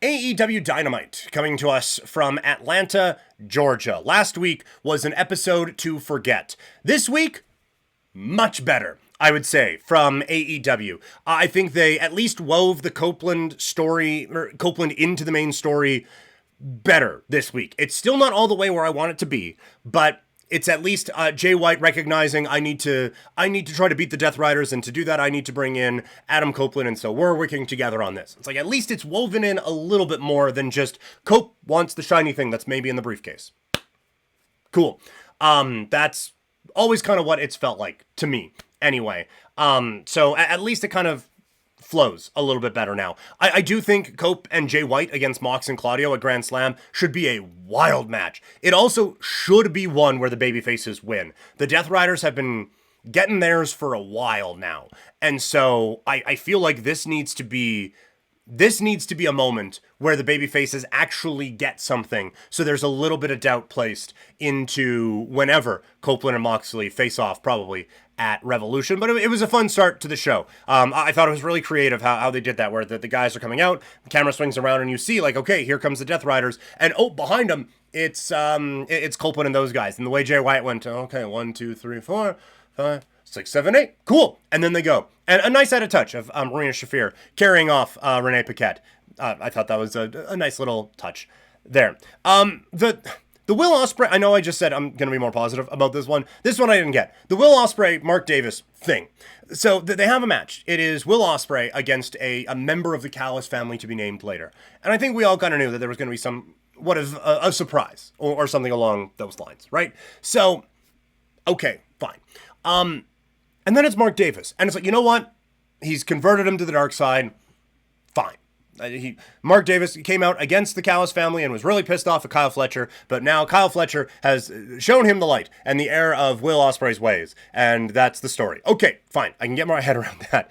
AEW Dynamite coming to us from Atlanta, Georgia. Last week was an episode to forget. This week, much better, I would say, from AEW. I think they at least wove the Copeland story, or Copeland into the main story better this week. It's still not all the way where I want it to be, but it's at least Jay White recognizing I need to try to beat the Death Riders, and to do that I need to bring in Adam Copeland, and so we're working together on this. It's like at least it's woven in a little bit more than just Cope wants the shiny thing that's maybe in the briefcase. Cool. That's always kind of what it's felt like to me anyway. So at least it kind of flows a little bit better now. I do think Cope and Jay White against Mox and Claudio at Grand Slam should be a wild match. It also should be one where the babyfaces win. The Death Riders have been getting theirs for a while now. And so I feel like this needs to be a moment where the babyfaces actually get something. So there's a little bit of doubt placed into whenever Copeland and Moxley face off, probably at Revolution. But it was a fun start to the show. I thought it was really creative how they did that, where the guys are coming out, the camera swings around, and you see, like, okay, here comes the Death Riders, and behind them, it's Copeland and those guys. And the way Jay White went, okay, 1, 2, 3, 4, 5, 6, 7, 8, cool. And then they go. And a nice added touch of Marina Shafir carrying off Renee Paquette. I thought that was a nice little touch there. The Will Ospreay, I know I just said I'm going to be more positive about this one. This one I didn't get. The Will Ospreay, Mark Davis thing. So they have a match. It is Will Ospreay against a member of the Callis family to be named later. And I think we all kind of knew that there was going to be a surprise or something along those lines, right? So, okay, fine. And then it's Mark Davis. And it's like, you know what? He's converted him to the dark side. Fine. Mark Davis came out against the Callis family and was really pissed off at Kyle Fletcher, but now Kyle Fletcher has shown him the light and the air of Will Ospreay's ways, and that's the story. Okay, fine, I can get my head around that.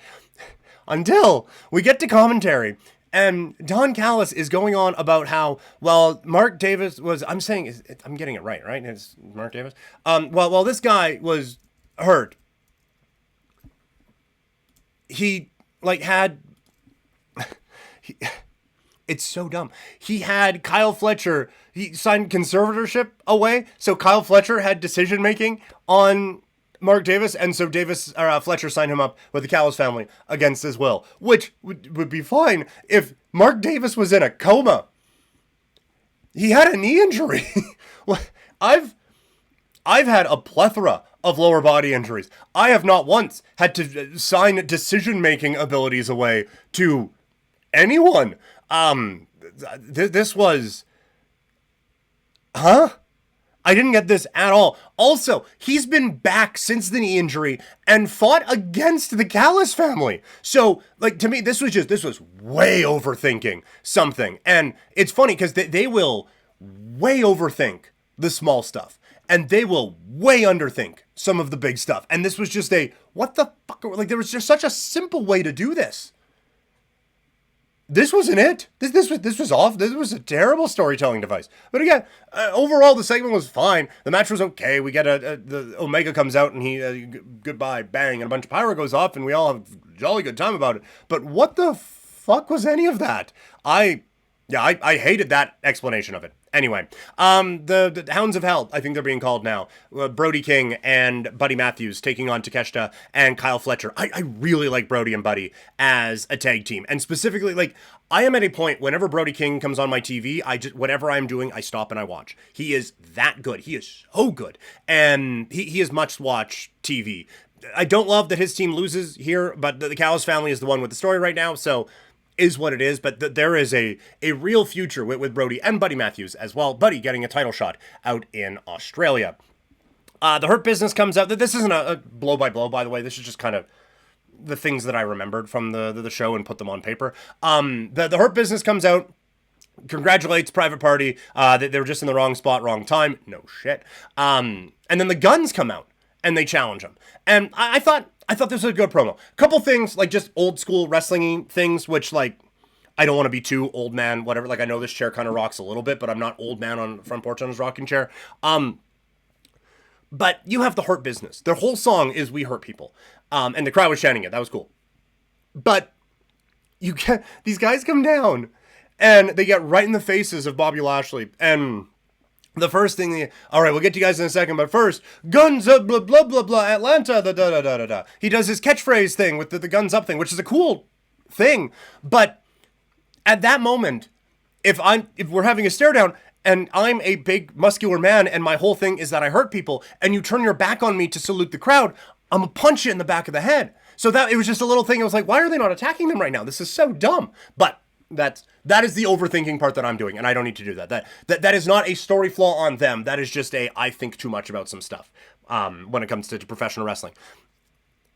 Until we get to commentary, and Don Callis is going on about how, well, Mark Davis was, I'm getting it right? It's Mark Davis? Well, this guy was hurt. He, had... It's so dumb. He had Kyle Fletcher, he signed conservatorship away, so Kyle Fletcher had decision-making on Mark Davis, and so Fletcher signed him up with the Callis family against his will, which would be fine if Mark Davis was in a coma. He had a knee injury. I've had a plethora of lower body injuries. I have not once had to sign decision-making abilities away to anyone. This was... Huh? I didn't get this at all. Also, he's been back since the knee injury and fought against the Callis family. So, to me, this was way overthinking something. And it's funny because they will way overthink the small stuff. And they will way underthink some of the big stuff. And this was just what the fuck? There was just such a simple way to do this. This wasn't it. This was off. This was a terrible storytelling device. But again, overall, the segment was fine. The match was okay. We get the Omega comes out and he, goodbye, bang, and a bunch of pyro goes off and we all have a jolly good time about it. But what the fuck was any of that? I hated that explanation of it. Anyway, the Hounds of Hell, I think they're being called now. Brody King and Buddy Matthews taking on Takeshita and Kyle Fletcher. I really like Brody and Buddy as a tag team. And specifically, I am at a point whenever Brody King comes on my TV, whatever I'm doing, I stop and I watch. He is that good. He is so good. And he is must-watch TV. I don't love that his team loses here, but the Callis family is the one with the story right now, so... is what it is, but there is a real future with Brody and Buddy Matthews as well. Buddy getting a title shot out in Australia. The Hurt Business comes out. This isn't a blow-by-blow, by the way. This is just kind of the things that I remembered from the show and put them on paper. The Hurt Business comes out, congratulates Private Party. They were just in the wrong spot, wrong time. No shit. And then the Guns come out, and they challenge him. And I thought this was a good promo. Couple things, just old school wrestling things, which, I don't want to be too old man, whatever. I know this chair kind of rocks a little bit, but I'm not old man on the front porch on his rocking chair. But you have the Hurt Business. Their whole song is We Hurt People. And the crowd was chanting it. That was cool. But these guys come down And they get right in the faces of Bobby Lashley. And the first thing, all right, we'll get to you guys in a second, but first, guns up, blah, blah, blah, blah, Atlanta, da, da, da, da, da, da. He does his catchphrase thing with the guns up thing, which is a cool thing. But at that moment, if we're having a stare down, and I'm a big muscular man, and my whole thing is that I hurt people, and you turn your back on me to salute the crowd, I'm gonna punch you in the back of the head. So it was just a little thing. I was like, why are they not attacking them right now? This is so dumb. But that is the overthinking part that I'm doing, and I don't need to do that. That is not a story flaw on them. That is just I think too much about some stuff when it comes to professional wrestling.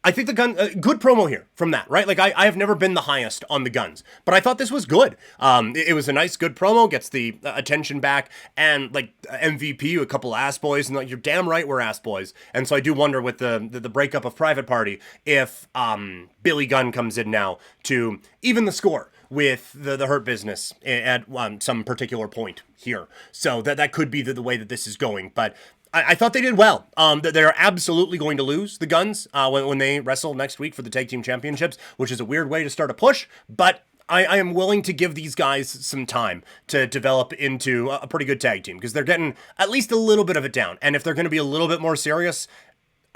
I think good promo here from that, right? Like, I have never been the highest on the guns, but I thought this was good. It was a nice, good promo, gets the attention back, and, like, MVP, a couple ass boys, and, like, you're damn right we're ass boys. And so I do wonder with the breakup of Private Party if Billy Gunn comes in now to even the score with the Hurt Business at some particular point here. So that could be the way that this is going, but I thought they did well. They're absolutely going to lose the Guns when they wrestle next week for the Tag Team Championships, which is a weird way to start a push, but I am willing to give these guys some time to develop into a pretty good tag team, because they're getting at least a little bit of it down. And if they're going to be a little bit more serious,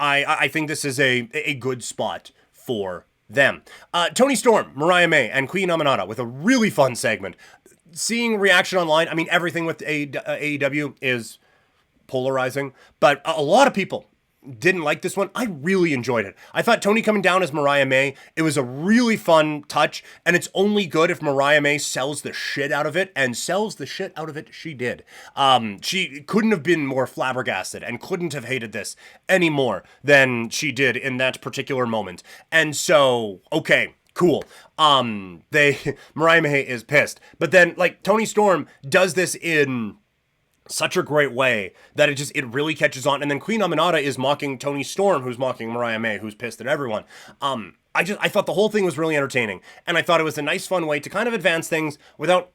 I think this is a good spot for them. Toni Storm, Mariah May, and Queen Aminata with a really fun segment. Seeing reaction online, I mean, everything with AEW is polarizing, but a lot of people didn't like this one. I really enjoyed it. I thought Toni coming down as Mariah May, it was a really fun touch, and it's only good if Mariah May sells the shit out of it, and sells the shit out of it she did. She couldn't have been more flabbergasted and couldn't have hated this any more than she did in that particular moment. And so, okay, cool. Mariah May is pissed, but then, like, Toni Storm does this in such a great way that it really catches on. And then Queen Aminata is mocking Toni Storm, who's mocking Mariah May, who's pissed at everyone. I thought the whole thing was really entertaining, and I thought it was a nice, fun way to kind of advance things without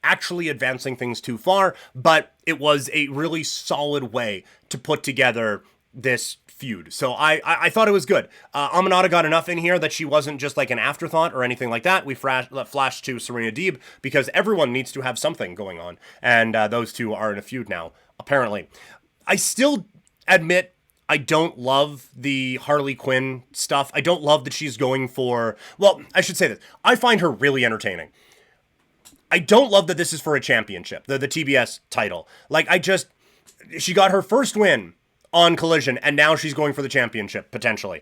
actually advancing things too far, but it was a really solid way to put together this feud. So I thought it was good. Aminata got enough in here that she wasn't just like an afterthought or anything like that. We flashed to Serena Deeb because everyone needs to have something going on, and those two are in a feud now, apparently. I still admit I don't love the Harley Quinn stuff. I don't love that she's going for, well, I should say this. I find her really entertaining. I don't love that this is for a championship, the TBS title. Like, she got her first win on Collision, and now she's going for the championship, potentially.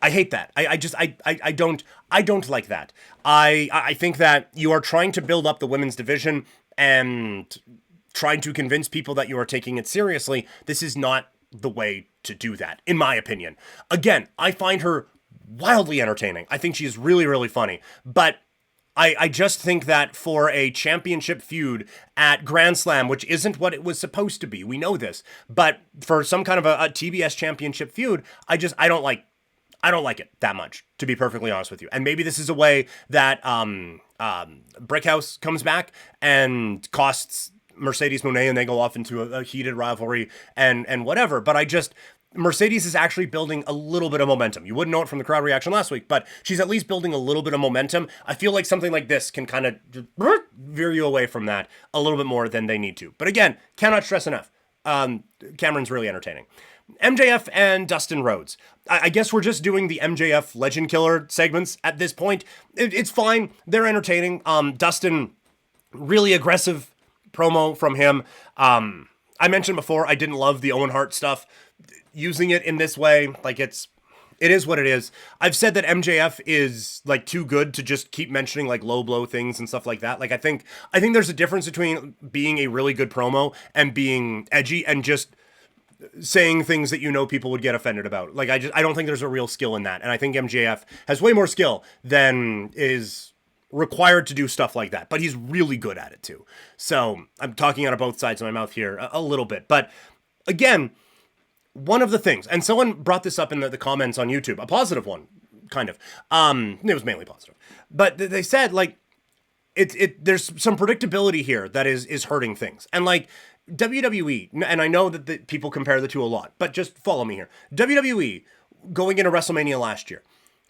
I hate that. I don't like that. I think that you are trying to build up the women's division and trying to convince people that you are taking it seriously. This is not the way to do that, in my opinion. Again, I find her wildly entertaining. I think she's really, really funny, but I just think that for a championship feud at Grand Slam, which isn't what it was supposed to be, we know this, but for some kind of a TBS championship feud, I don't like it that much, to be perfectly honest with you. And maybe this is a way that Brickhouse comes back and costs Mercedes Moné, and they go off into a heated rivalry and whatever. But Mercedes is actually building a little bit of momentum. You wouldn't know it from the crowd reaction last week, but she's at least building a little bit of momentum. I feel like something like this can kind of veer you away from that a little bit more than they need to. But again, cannot stress enough. Cameron's really entertaining. MJF and Dustin Rhodes. I guess we're just doing the MJF Legend Killer segments at this point. It's fine. They're entertaining. Dustin, really aggressive promo from him. I mentioned before, I didn't love the Owen Hart stuff. Using it in this way, like, it is what it is. I've said that MJF is, like, too good to just keep mentioning, like, low blow things and stuff like that. Like, I think there's a difference between being a really good promo and being edgy and just saying things that people would get offended about. Like, I don't think there's a real skill in that. And I think MJF has way more skill than is required to do stuff like that. But he's really good at it too. So I'm talking out of both sides of my mouth here a little bit. But again, one of the things, and someone brought this up in the comments on YouTube, a positive one, kind of. It was mainly positive. But they said, like, there's some predictability here that is hurting things. And, like, WWE, and I know that the people compare the two a lot, but just follow me here. WWE, going into WrestleMania last year,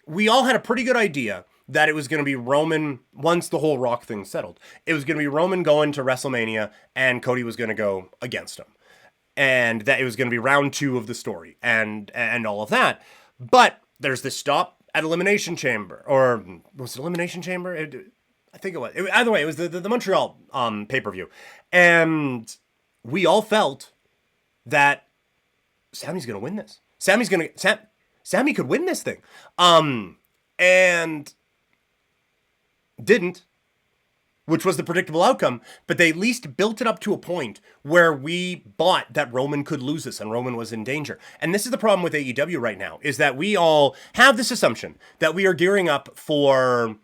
we all had a pretty good idea that it was going to be Roman, once the whole Rock thing settled, it was going to be Roman going to WrestleMania and Cody was going to go against him. And that it was going to be round 2 of the story and all of that. But there's this stop at Elimination Chamber, or was it Elimination Chamber? I think it was. Either way, it was the Montreal pay-per-view. And we all felt that Sammy's going to win this. Sammy could win this thing. And didn't, which was the predictable outcome, but they at least built it up to a point where we bought that Roman could lose this and Roman was in danger. And this is the problem with AEW right now, is that we all have this assumption that we are gearing up for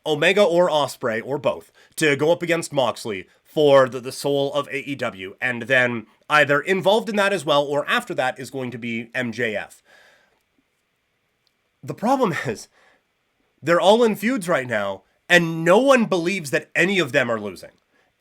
Omega or Ospreay, or both, to go up against Moxley for the soul of AEW, and then either involved in that as well, or after that is going to be MJF. The problem is, they're all in feuds right now, and no one believes that any of them are losing.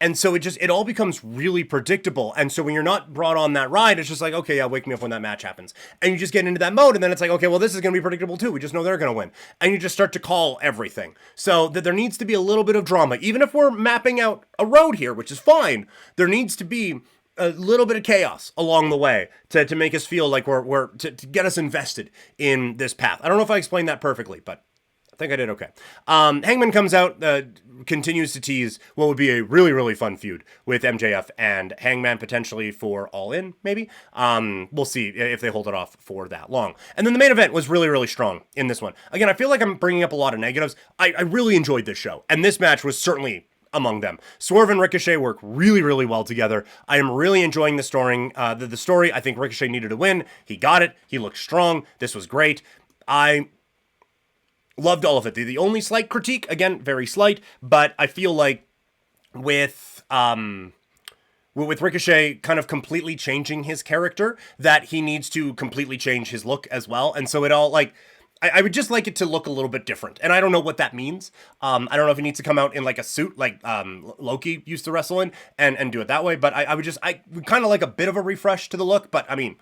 And so it all becomes really predictable. And so when you're not brought on that ride, it's just like, okay, yeah, wake me up when that match happens. And you just get into that mode, and then it's like, okay, well, this is going to be predictable too. We just know they're going to win. And you just start to call everything. So that there needs to be a little bit of drama. Even if we're mapping out a road here, which is fine, there needs to be a little bit of chaos along the way to make us feel like to get us invested in this path. I don't know if I explained that perfectly, but I think I did okay. Hangman comes out, continues to tease what would be a really, really fun feud with MJF and Hangman, potentially for All In, maybe. We'll see if they hold it off for that long. And then the main event was really, really strong in this one. Again, I feel like I'm bringing up a lot of negatives. I really enjoyed this show, and this match was certainly among them. Swerve and Ricochet work really, really well together. I am really enjoying the story. The story, I think Ricochet needed to win. He got it. He looked strong. This was great. I loved all of it. The only slight critique, again, very slight, but I feel like with Ricochet kind of completely changing his character, that he needs to completely change his look as well. And so it all, like, I would just like it to look a little bit different. And I don't know what that means. I don't know if he needs to come out in like a suit like Loki used to wrestle in and do it that way. But I would kind of like a bit of a refresh to the look. But I mean,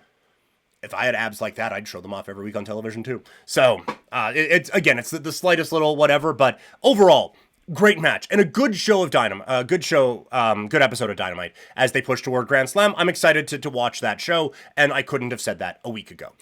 if I had abs like that, I'd show them off every week on television too. So it's the slightest little whatever. But overall, great match and a good show of Dynamite. Good episode of Dynamite as they push toward Grand Slam. I'm excited to watch that show, and I couldn't have said that a week ago.